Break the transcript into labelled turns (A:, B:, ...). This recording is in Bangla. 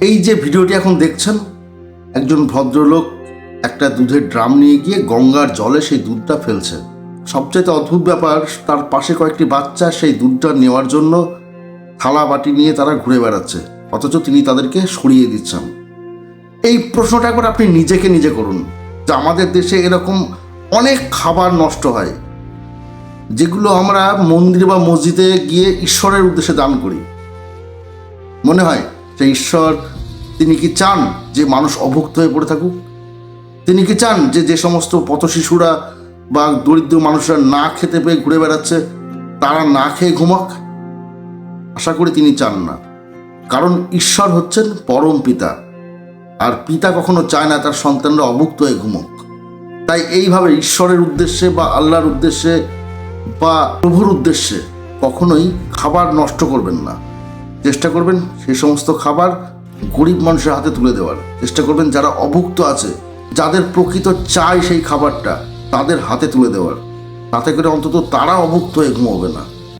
A: এই যে ভিডিওটি এখন দেখছেন, একজন ভদ্রলোক একটা দুধের ড্রাম নিয়ে গিয়ে গঙ্গার জলে সেই দুধটা ফেলছে। সবচেয়ে অদ্ভুত ব্যাপার, তার পাশে কয়েকটি বাচ্চা সেই দুধটা নেওয়ার জন্য থালা বাটি নিয়ে তারা ঘুরে বেড়াচ্ছে, অথচ তিনি তাদেরকে সরিয়ে দিচ্ছেন। এই প্রশ্নটা একবার আপনি নিজেকে নিজে করুন যে আমাদের দেশে এরকম অনেক খাবার নষ্ট হয় যেগুলো আমরা মন্দির বা মসজিদে গিয়ে ঈশ্বরের উদ্দেশ্যে দান করি। মনে হয় যে ঈশ্বর তিনি কি চান যে মানুষ অভুক্ত হয়ে পড়ে থাকুক? তিনি কি চান যে যে সমস্ত পথশিশুরা বা দরিদ্র মানুষরা না খেতে পেয়ে ঘুরে বেড়াচ্ছে তারা না খেয়ে ঘুমাক? আশা করি তিনি চান না, কারণ ঈশ্বর হচ্ছেন পরম পিতা, আর পিতা কখনো চায় না তার সন্তানরা অভুক্ত হয়ে ঘুমুক। তাই এইভাবে ঈশ্বরের উদ্দেশ্যে বা আল্লাহর উদ্দেশ্যে বা প্রভুর উদ্দেশ্যে কখনোই খাবার নষ্ট করবেন না। চেষ্টা করবেন সেই সমস্ত খাবার গরিব মানুষের হাতে তুলে দেওয়ার চেষ্টা করবেন, যারা অভুক্ত আছে, যাদের প্রকৃত চাই সেই খাবারটা তাদের হাতে তুলে দেওয়ার, তাতে করে অন্তত তারা অভুক্ত হয়ে ঘুমোবে না।